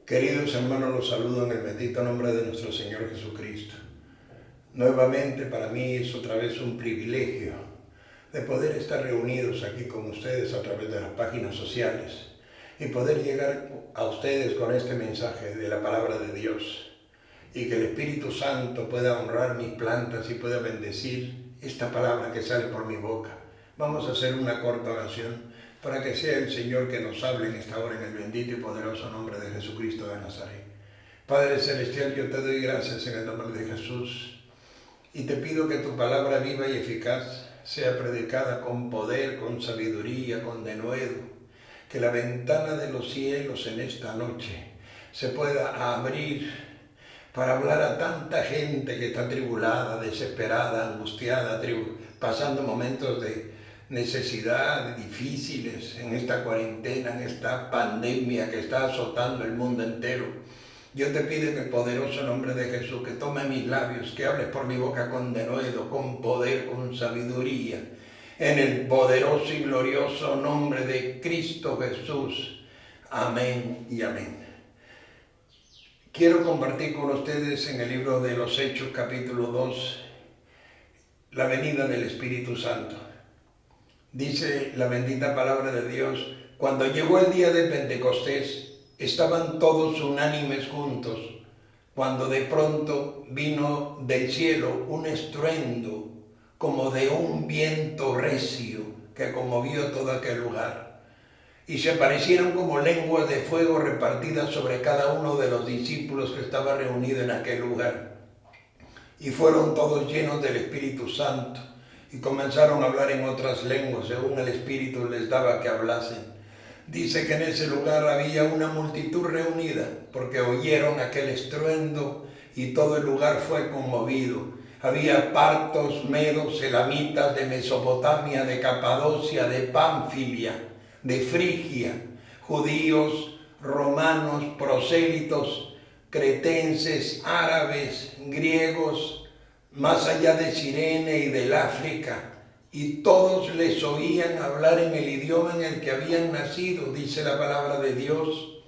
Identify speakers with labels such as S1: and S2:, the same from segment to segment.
S1: Queridos hermanos, los saludo en el bendito nombre de nuestro Señor Jesucristo. Nuevamente para mí es otra vez un privilegio de poder estar reunidos aquí con ustedes a través de las páginas sociales y poder llegar a ustedes con este mensaje de la palabra de Dios y que el Espíritu Santo pueda honrar mis plantas y pueda bendecir esta palabra que sale por mi boca. Vamos a hacer una corta oración para que sea el Señor que nos hable en esta hora en el bendito y poderoso nombre de Jesucristo de Nazaret. Padre Celestial, yo te doy gracias en el nombre de Jesús y te pido que tu palabra viva y eficaz sea predicada con poder, con sabiduría, con denuedo, que la ventana de los cielos en esta noche se pueda abrir para hablar a tanta gente que está atribulada, desesperada, angustiada, pasando momentos de necesidad difíciles en esta cuarentena, en esta pandemia que está azotando el mundo entero. Yo te pido en el poderoso nombre de Jesús que tome mis labios, que hables por mi boca con denuedo, con poder, con sabiduría, en el poderoso y glorioso nombre de Cristo Jesús. Amén y amén. Quiero compartir con ustedes en el libro de los Hechos, capítulo 2, la venida del Espíritu Santo. Dice la bendita palabra de Dios: cuando llegó el día de Pentecostés, estaban todos unánimes juntos, cuando de pronto vino del cielo un estruendo como de un viento recio que conmovió todo aquel lugar. Y se aparecieron como lenguas de fuego repartidas sobre cada uno de los discípulos que estaba reunido en aquel lugar. Y fueron todos llenos del Espíritu Santo y comenzaron a hablar en otras lenguas, según el Espíritu les daba que hablasen. Dice que en ese lugar había una multitud reunida, porque oyeron aquel estruendo y todo el lugar fue conmovido. Había partos, medos, elamitas de Mesopotamia, de Capadocia, de Pamfilia, de Frigia, judíos, romanos, prosélitos, cretenses, árabes, griegos, más allá de Cirene y del África, y todos les oían hablar en el idioma en el que habían nacido, dice la palabra de Dios.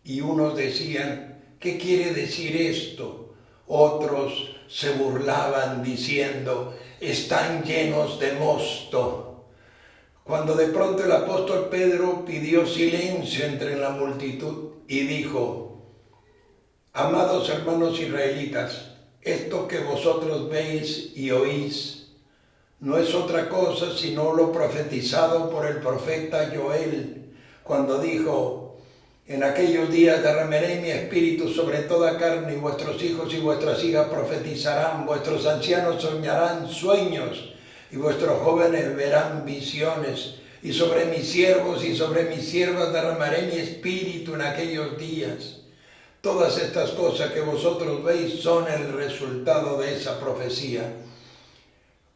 S1: Y unos decían: ¿qué quiere decir esto? Otros se burlaban diciendo: están llenos de mosto. Cuando de pronto el apóstol Pedro pidió silencio entre la multitud y dijo: amados hermanos israelitas, esto que vosotros veis y oís no es otra cosa sino lo profetizado por el profeta Joel, cuando dijo: en aquellos días derramaré mi espíritu sobre toda carne, y vuestros hijos y vuestras hijas profetizarán, vuestros ancianos soñarán sueños, y vuestros jóvenes verán visiones, y sobre mis siervos y sobre mis siervas derramaré mi espíritu en aquellos días. Todas estas cosas que vosotros veis son el resultado de esa profecía.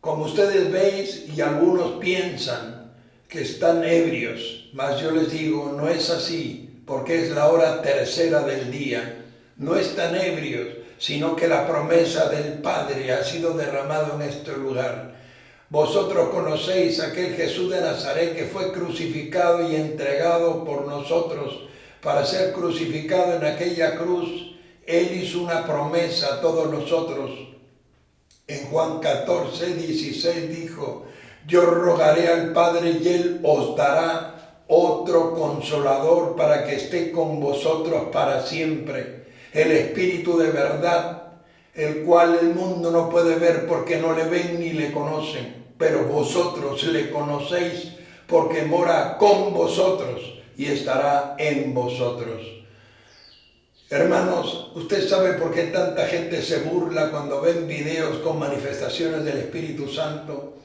S1: Como ustedes veis, y algunos piensan que están ebrios, mas yo les digo, no es así, porque es la hora tercera del día. No están ebrios, sino que la promesa del Padre ha sido derramada en este lugar. Vosotros conocéis a aquel Jesús de Nazaret que fue crucificado y entregado por nosotros para ser crucificado en aquella cruz. Él hizo una promesa a todos nosotros. En Juan 14, 16 dijo: yo rogaré al Padre y Él os dará otro consolador para que esté con vosotros para siempre, el Espíritu de verdad, el cual el mundo no puede ver porque no le ven ni le conocen, pero vosotros le conocéis porque mora con vosotros y estará en vosotros. Hermanos, ¿usted sabe por qué tanta gente se burla cuando ven videos con manifestaciones del Espíritu Santo?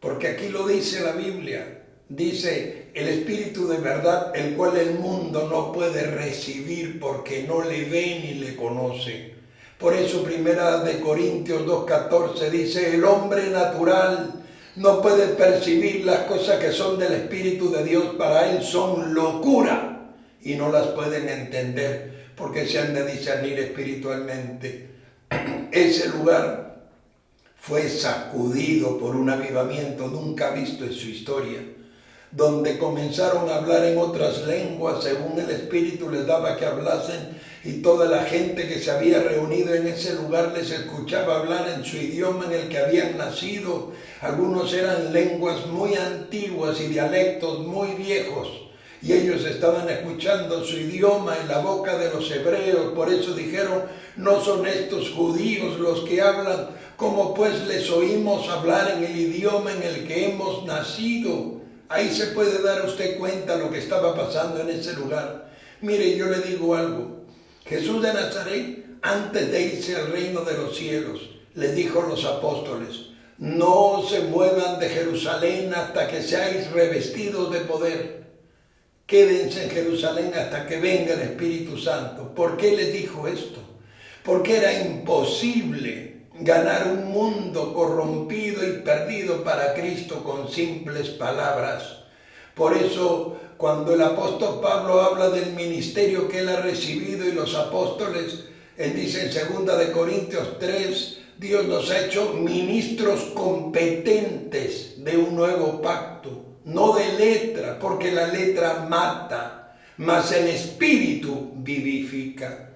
S1: Porque aquí lo dice la Biblia. Dice: el Espíritu de verdad, el cual el mundo no puede recibir porque no le ve ni le conoce. Por eso 1 Corintios 2:14 dice: el hombre natural no puede percibir las cosas que son del Espíritu de Dios, para él son locura y no las pueden entender porque se han de discernir espiritualmente. Ese lugar fue sacudido por un avivamiento nunca visto en su historia. donde comenzaron a hablar en otras lenguas según el Espíritu les daba que hablasen, y toda la gente que se había reunido en ese lugar les escuchaba hablar en su idioma en el que habían nacido. Algunos eran lenguas muy antiguas y dialectos muy viejos, y ellos estaban escuchando su idioma en la boca de los hebreos. Por eso dijeron: no son estos judíos los que hablan, ¿cómo pues les oímos hablar en el idioma en el que hemos nacido? Ahí se puede dar usted cuenta lo que estaba pasando en ese lugar. Mire, yo le digo algo. Jesús de Nazaret, antes de irse al reino de los cielos, les dijo a los apóstoles: no se muevan de Jerusalén hasta que seáis revestidos de poder. Quédense en Jerusalén hasta que venga el Espíritu Santo. ¿Por qué les dijo esto? Porque era imposible ganar un mundo corrompido y perdido para Cristo con simples palabras. Por eso, cuando el apóstol Pablo habla del ministerio que él ha recibido y los apóstoles, él dice en 2 de Corintios 3, Dios nos ha hecho ministros competentes de un nuevo pacto, no de letra, porque la letra mata, mas el Espíritu vivifica.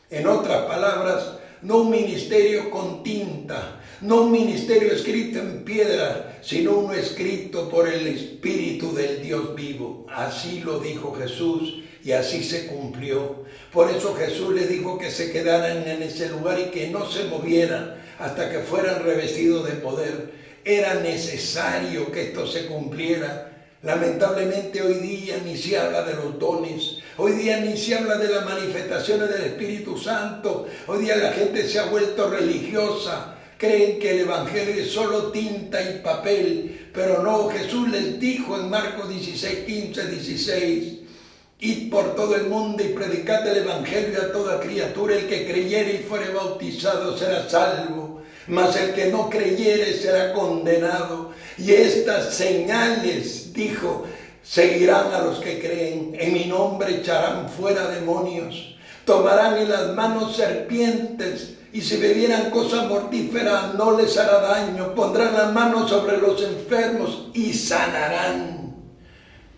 S1: En otras palabras, no un ministerio con tinta, no un ministerio escrito en piedra, sino uno escrito por el Espíritu del Dios vivo. Así lo dijo Jesús y así se cumplió. Por eso Jesús les dijo que se quedaran en ese lugar y que no se movieran hasta que fueran revestidos de poder. Era necesario que esto se cumpliera. Lamentablemente hoy día ni se habla de los dones, hoy día ni se habla de las manifestaciones del Espíritu Santo. Hoy día la gente se ha vuelto religiosa, creen que el Evangelio es solo tinta y papel, pero no. Jesús les dijo en Marcos 16, 15, 16, id por todo el mundo y predicad el Evangelio a toda criatura. El que creyere y fuere bautizado será salvo, mas el que no creyere será condenado. Y estas señales, dijo, seguirán a los que creen. En mi nombre echarán fuera demonios, tomarán en las manos serpientes, y si bebieran cosa mortífera no les hará daño. Pondrán las manos sobre los enfermos y sanarán.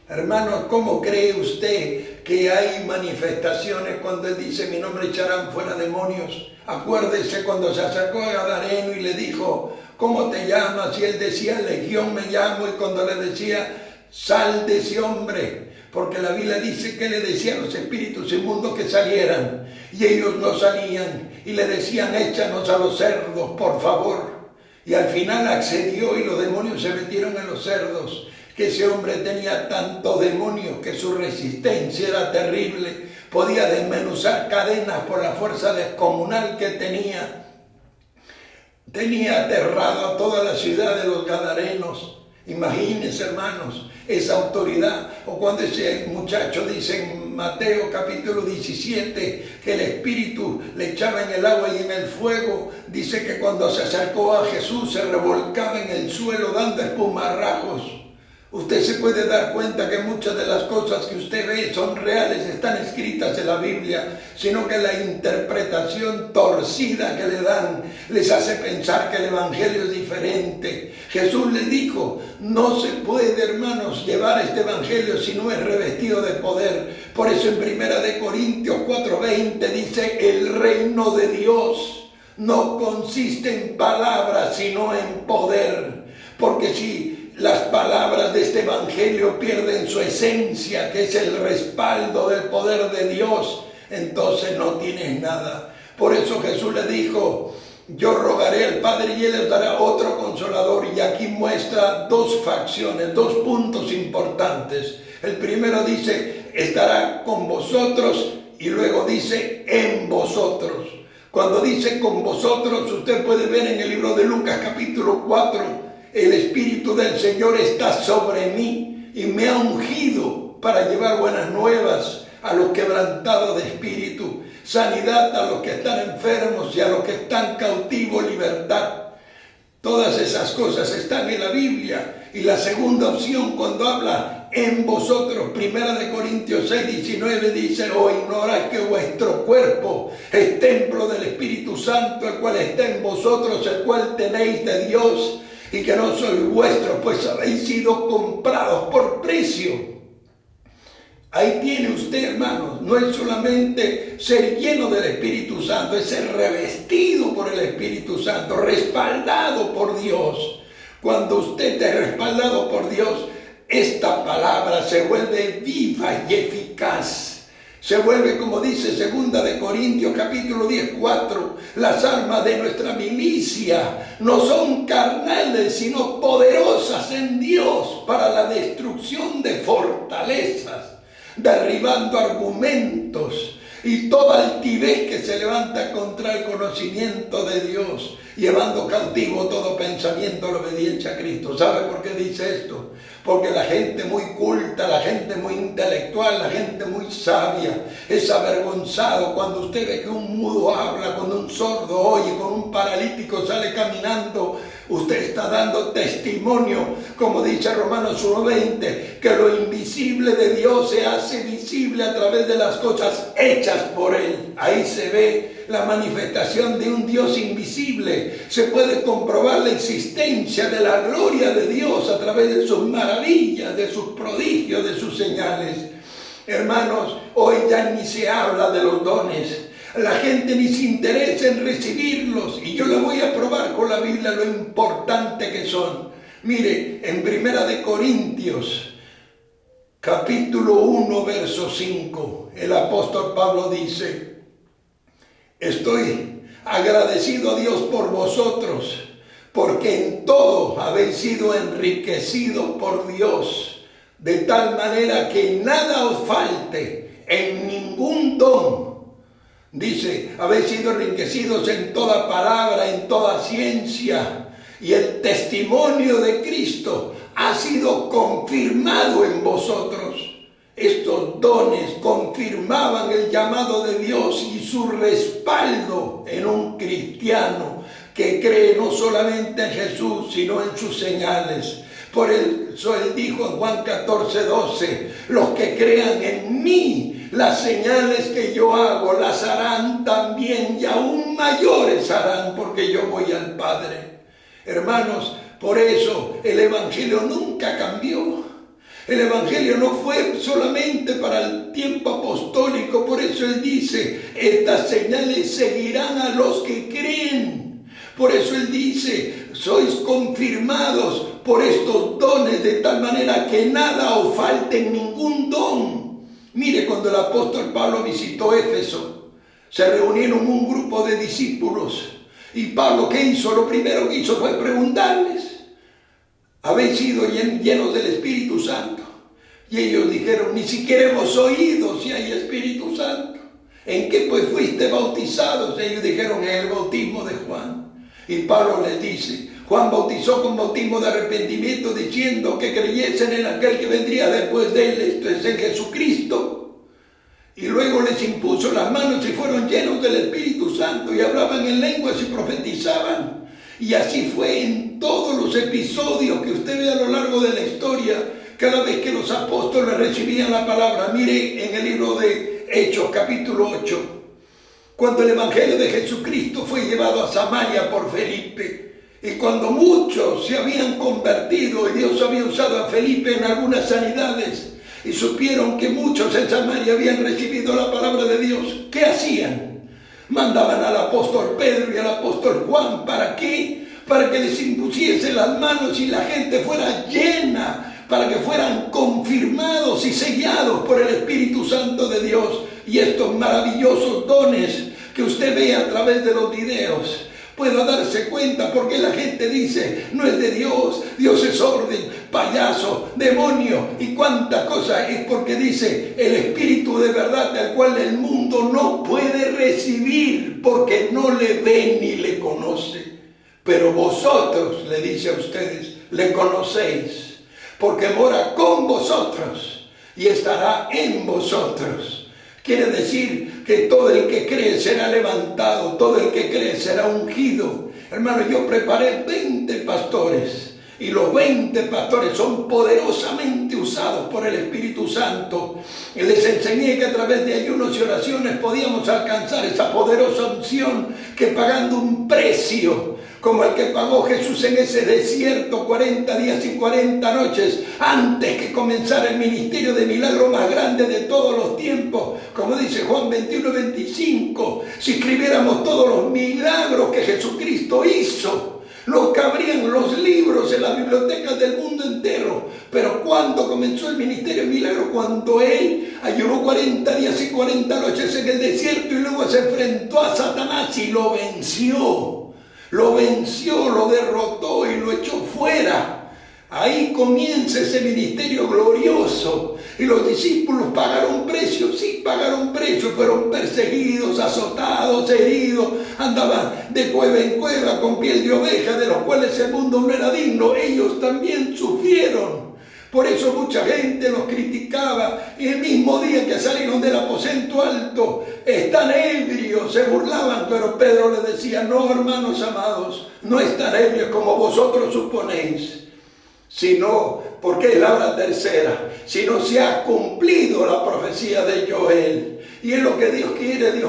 S1: Hermanos, ¿cómo cree usted que hay manifestaciones cuando él dice: mi nombre echarán fuera demonios? Acuérdese cuando se acercó a Gadareno y le dijo: ¿cómo te llamas? Y él decía: Legión me llamo. Y cuando le decía: sal de ese hombre, porque la Biblia dice que le decía a los espíritus inmundos que salieran, y ellos no salían, y le decían: échanos a los cerdos, por favor. Y al final accedió y los demonios se metieron en los cerdos. Que ese hombre tenía tanto demonio que su resistencia era terrible, podía desmenuzar cadenas por la fuerza descomunal que tenía. Tenía aterrado a toda la ciudad de los Gadarenos. Imagínense, hermanos, esa autoridad. O cuando ese muchacho dice en Mateo capítulo 17 que el Espíritu le echaba en el agua y en el fuego, dice que cuando se acercó a Jesús se revolcaba en el suelo dando espumarrajos. Usted se puede dar cuenta que muchas de las cosas que usted ve son reales, están escritas en la Biblia, sino que la interpretación torcida que le dan les hace pensar que el Evangelio es diferente. Jesús le dijo: no se puede, hermanos, llevar este Evangelio si no es revestido de poder. Por eso en 1 de Corintios 4:20 dice: el reino de Dios no consiste en palabras, sino en poder. Porque si las palabras de este Evangelio pierden su esencia, que es el respaldo del poder de Dios, entonces no tienes nada. Por eso Jesús le dijo: yo rogaré al Padre y Él les dará otro consolador. Y aquí muestra dos facciones, dos puntos importantes. El primero dice: estará con vosotros, y luego dice: en vosotros. Cuando dice con vosotros, usted puede ver en el libro de Lucas capítulo 4, el Espíritu del Señor está sobre mí y me ha ungido para llevar buenas nuevas a los quebrantados de espíritu, sanidad a los que están enfermos y a los que están cautivos, libertad. Todas esas cosas están en la Biblia. Y la segunda opción, cuando habla en vosotros, 1 de Corintios 6:19 dice: o ignoráis que vuestro cuerpo es templo del Espíritu Santo, el cual está en vosotros, el cual tenéis de Dios, y que no sois vuestros, pues habéis sido comprados por precio. Ahí tiene usted, hermanos, no es solamente ser lleno del Espíritu Santo, es ser revestido por el Espíritu Santo, respaldado por Dios. Cuando usted es respaldado por Dios, esta palabra se vuelve viva y eficaz. Se vuelve, como dice 2 de Corintios capítulo 10:4, las armas de nuestra milicia no son carnales, sino poderosas en Dios para la destrucción de fortalezas, derribando argumentos y toda altivez que se levanta contra el conocimiento de Dios, llevando cautivo todo pensamiento a la obediencia a Cristo. ¿Sabe por qué dice esto? Porque la gente muy culta, la gente muy intelectual, la gente muy sabia es avergonzado cuando usted ve que un mudo habla, cuando un sordo oye, cuando un paralítico sale caminando. Usted está dando testimonio, como dice Romanos 1:20, que lo invisible de Dios se hace visible a través de las cosas hechas por Él. Ahí se ve la manifestación de un Dios invisible. Se puede comprobar la existencia de la gloria de Dios a través de sus maravillas, de sus prodigios, de sus señales. Hermanos, hoy ya ni se habla de los dones. La gente ni se interesa en recibirlos, y yo le voy a probar con la Biblia lo importante que son. Mire, en 1 de Corintios, capítulo 1, verso 5, el apóstol Pablo dice: estoy agradecido a Dios por vosotros, porque en todo habéis sido enriquecidos por Dios, de tal manera que nada os falte en ningún don. Dice, habéis sido enriquecidos en toda palabra, en toda ciencia, y el testimonio de Cristo ha sido confirmado en vosotros. Estos dones confirmaban el llamado de Dios y su respaldo en un cristiano que cree no solamente en Jesús, sino en sus señales. Por eso Él dijo en Juan 14:12, los que crean en mí, las señales que yo hago las harán también, y aún mayores harán, porque yo voy al Padre. Hermanos, por eso el Evangelio nunca cambió. El Evangelio no fue solamente para el tiempo apostólico, por eso Él dice, estas señales seguirán a los que creen. Por eso Él dice, sois confirmados por estos dones, de tal manera que nada os falte en ningún don. Mire, cuando el apóstol Pablo visitó Éfeso, se reunieron un grupo de discípulos, y Pablo, ¿qué hizo? Lo primero que hizo fue preguntarles, ¿habéis sido llenos del Espíritu Santo? Y ellos dijeron, ni siquiera hemos oído si hay Espíritu Santo. ¿En qué pues fuiste bautizados? Ellos dijeron, en el bautismo de Juan. Y Pablo les dice, Juan bautizó con bautismo de arrepentimiento, diciendo que creyesen en aquel que vendría después de él, esto es en Jesucristo. Y luego les impuso las manos y fueron llenos del Espíritu Santo y hablaban en lenguas y profetizaban. Y así fue en todos los episodios que usted ve a lo largo de la historia, cada vez que los apóstoles recibían la palabra. Mire en el libro de Hechos capítulo 8, cuando el Evangelio de Jesucristo fue llevado a Samaria por Felipe, y cuando muchos se habían convertido y Dios había usado a Felipe en algunas sanidades, y supieron que muchos en Samaria habían recibido la palabra de Dios, ¿qué hacían? Mandaban al apóstol Pedro y al apóstol Juan. ¿Para qué? Para que les impusiesen las manos y la gente fuera llena, para que fueran confirmados y sellados por el Espíritu Santo de Dios. Y estos maravillosos dones que usted ve a través de los videos, pueda darse cuenta porque la gente dice, no es de Dios, Dios es orden, payaso, demonio y cuánta cosa. Es porque dice el Espíritu de verdad, al cual el mundo no puede recibir porque no le ve ni le conoce. Pero vosotros, le dice a ustedes, le conocéis, porque mora con vosotros y estará en vosotros. Quiere decir que todo el que cree será levantado, todo el que cree será ungido. Hermano, yo preparé 20 pastores Y los 20 pastores son poderosamente usados por el Espíritu Santo. Y les enseñé que a través de ayunos y oraciones podíamos alcanzar esa poderosa unción, que pagando un precio como el que pagó Jesús en ese desierto 40 días y 40 noches, antes que comenzara el ministerio de milagro más grande de todos los tiempos, como dice Juan 21:25, si escribiéramos todos los milagros que Jesucristo hizo, no cabrían los libros en las bibliotecas del mundo entero. Pero ¿cuándo comenzó el ministerio de milagro? Cuando Él ayunó 40 días y 40 noches en el desierto y luego se enfrentó a Satanás y lo venció. Lo venció, lo derrotó y lo echó fuera. Ahí comienza ese ministerio glorioso. Y los discípulos pagaron precio, sí pagaron precio, fueron perseguidos, azotados, heridos, andaban de cueva en cueva con piel de oveja, de los cuales el mundo no era digno. Ellos también sufrieron. Por eso mucha gente los criticaba, y el mismo día que salieron del aposento alto, están ebrios, se burlaban, pero Pedro les decía: no, hermanos amados, no están ebrios como vosotros suponéis, sino porque es la hora tercera, sino se ha cumplido la profecía de Joel. Y es lo que Dios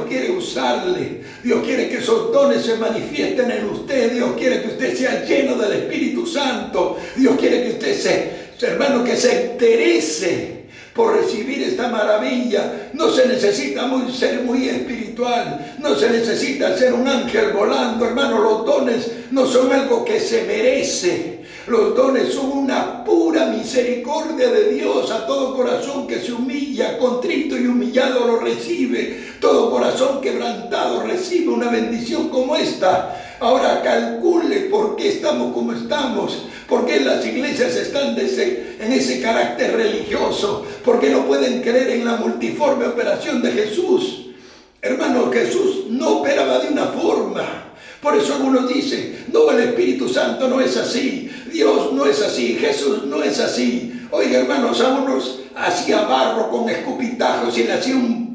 S1: quiere usarle. Dios quiere que esos dones se manifiesten en usted. Dios quiere que usted sea lleno del Espíritu Santo. Dios quiere que usted hermano, que se interese por recibir esta maravilla. No se necesita ser muy espiritual, no se necesita ser un ángel volando, hermano. Los dones no son algo que se merece. Los dones son una pura misericordia de Dios a todo corazón que se humilla, contrito y humillado lo recibe. Todo corazón quebrantado recibe una bendición como esta. Ahora calcule por qué estamos como estamos, por qué las iglesias están en ese carácter religioso, por qué no pueden creer en la multiforme operación de Jesús. Hermano, Jesús no operaba de una forma. Por eso algunos dicen: no, el Espíritu Santo no es así, Dios no es así, Jesús no es así. Oiga, hermanos, a unos hacía barro con escupitajos y le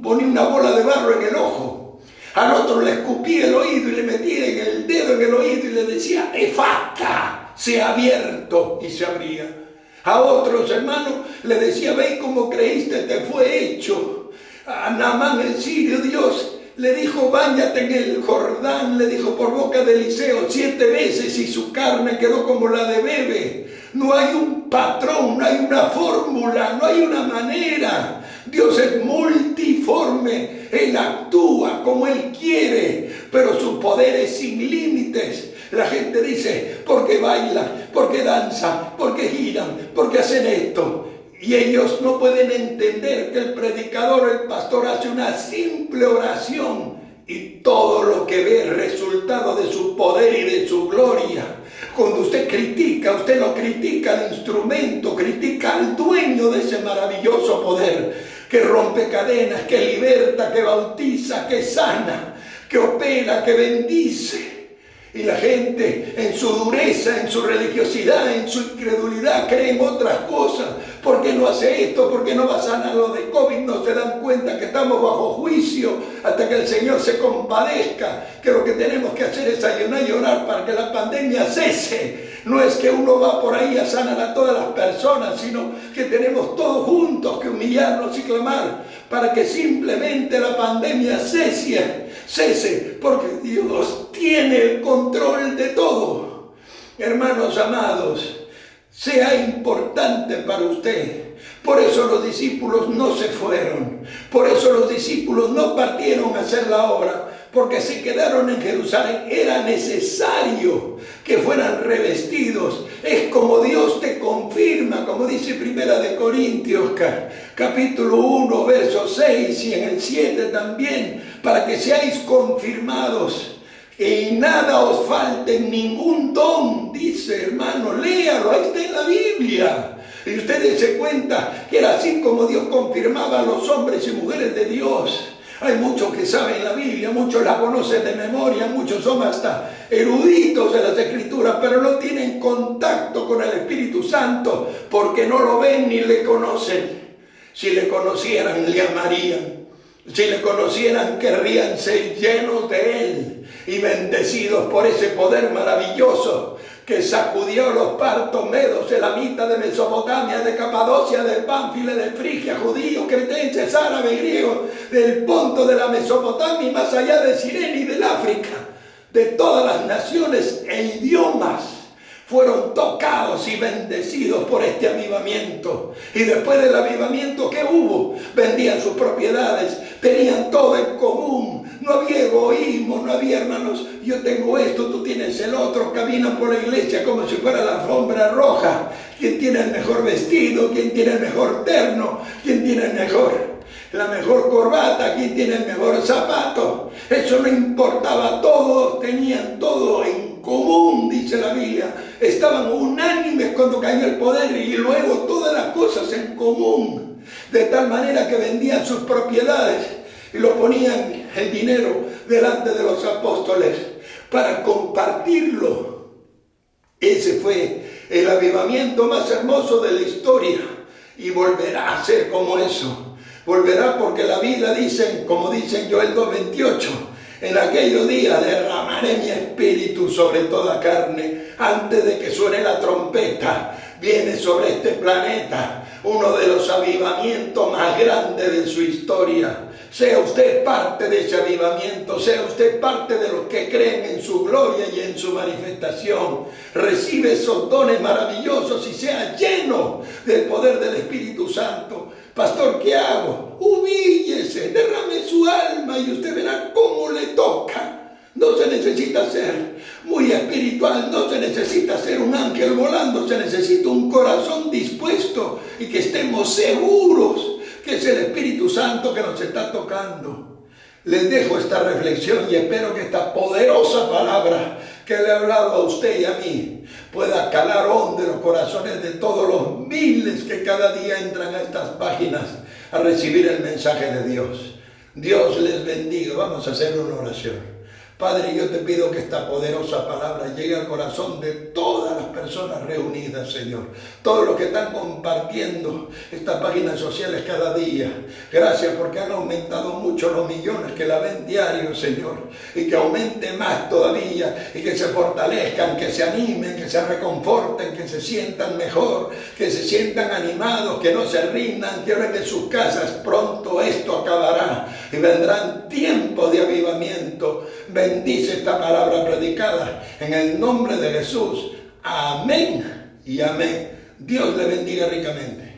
S1: ponía una bola de barro en el ojo. Al otro le escupía el oído y le metía el dedo en el oído y le decía: Efata, se ha abierto, y se abría. A otros, hermanos, le decía: ve como creíste, te fue hecho. A Naamán el sirio, Dios le dijo: báñate en el Jordán, le dijo por boca de Eliseo 7 veces y su carne quedó como la de bebé. No hay un patrón, no hay una fórmula, no hay una manera. Dios es multiforme, Él actúa como Él quiere, pero su poder es sin límites. La gente dice: ¿por qué bailan? ¿Por qué danzan? ¿Por qué giran? ¿Por qué hacen esto? Y ellos no pueden entender que el predicador o el pastor hace una simple oración y todo lo que ve es resultado de su poder y de su gloria. Cuando usted critica, usted no critica al instrumento, critica al dueño de ese maravilloso poder que rompe cadenas, que liberta, que bautiza, que sana, que opera, que bendice. Y la gente en su dureza, en su religiosidad, en su incredulidad cree en otras cosas. ¿Por qué no hace esto? ¿Por qué no va a sanar lo de COVID? No se dan cuenta que estamos bajo juicio hasta que el Señor se compadezca. Que lo que tenemos que hacer es ayunar y orar para que la pandemia cese. No es que uno va por ahí a sanar a todas las personas, sino que tenemos todos juntos que humillarnos y clamar para que simplemente la pandemia cese, porque Dios tiene el control de todo. Hermanos amados, sea importante para usted. Por eso los discípulos no se fueron, por eso los discípulos no partieron a hacer la obra, porque se quedaron en Jerusalén. Era necesario que fueran revestidos. Es como Dios te confirma, como dice Primera de Corintios, capítulo 1, verso 6 y en el 7 también, para que seáis confirmados. Y nada os falte ningún don, dice, hermano, léalo, ahí está en la Biblia. Y ustedes se cuenta que era así como Dios confirmaba a los hombres y mujeres de Dios. Hay muchos que saben la Biblia, muchos la conocen de memoria, muchos son hasta eruditos de las Escrituras, pero no tienen contacto con el Espíritu Santo porque no lo ven ni le conocen. Si le conocieran, le amarían. Si le conocieran, querrían ser llenos de Él y bendecidos por ese poder maravilloso que sacudió los partos medos, elamitas de Mesopotamia, de Capadocia, de Pánfile, de Frigia, judíos, cretenses, árabes, griegos, del Ponto, de la Mesopotamia y más allá de Sirene y del África, de todas las naciones e idiomas, fueron tocados y bendecidos por este avivamiento. Y después del avivamiento que hubo, vendían sus propiedades, tenían todo en común. No había egoísmo, no había hermanos, yo tengo esto, tú tienes el otro, caminan por la iglesia como si fuera la alfombra roja. ¿Quién tiene el mejor vestido? ¿Quién tiene el mejor terno? ¿Quién tiene la mejor corbata? ¿Quién tiene el mejor zapato? Eso no importaba, todos tenían todo en común, dice la Biblia. Estaban unánimes cuando cayó el poder y luego todas las cosas en común. De tal manera que vendían sus propiedades y lo ponían el dinero delante de los apóstoles para compartirlo. Ese fue el avivamiento más hermoso de la historia y volverá a ser como eso. Volverá porque la Biblia dice, como dice en Joel 2:28, en aquellos días derramaré mi espíritu sobre toda carne. Antes de que suene la trompeta, viene sobre este planeta uno de los avivamientos más grandes de su historia. Sea usted parte de ese avivamiento, sea usted parte de los que creen en su gloria y en su manifestación. Recibe esos dones maravillosos y sea lleno del poder del Espíritu Santo. Pastor, ¿qué hago? Humíllese, derrame su alma y usted verá cómo le toca. No se necesita ser muy espiritual, no se necesita ser un ángel volando, se necesita un corazón dispuesto y que estemos seguros que es el Espíritu Santo que nos está tocando. Les dejo esta reflexión y espero que esta poderosa palabra que le he hablado a usted y a mí pueda calar hondo en los corazones de todos los miles que cada día entran a estas páginas a recibir el mensaje de Dios. Dios les bendiga. Vamos a hacer una oración. Padre, yo te pido que esta poderosa palabra llegue al corazón de todas las personas reunidas, Señor. Todos los que están compartiendo estas páginas sociales cada día. Gracias porque han aumentado mucho los millones que la ven diario, Señor. Y que aumente más todavía y que se fortalezcan, que se animen, que se reconforten, que se sientan mejor, que se sientan animados, que no se rindan, que oren en sus casas. Pronto esto acabará y vendrán tiempos de avivamiento. Bendice esta palabra predicada en el nombre de Jesús. Amén y amén. Dios le bendiga ricamente.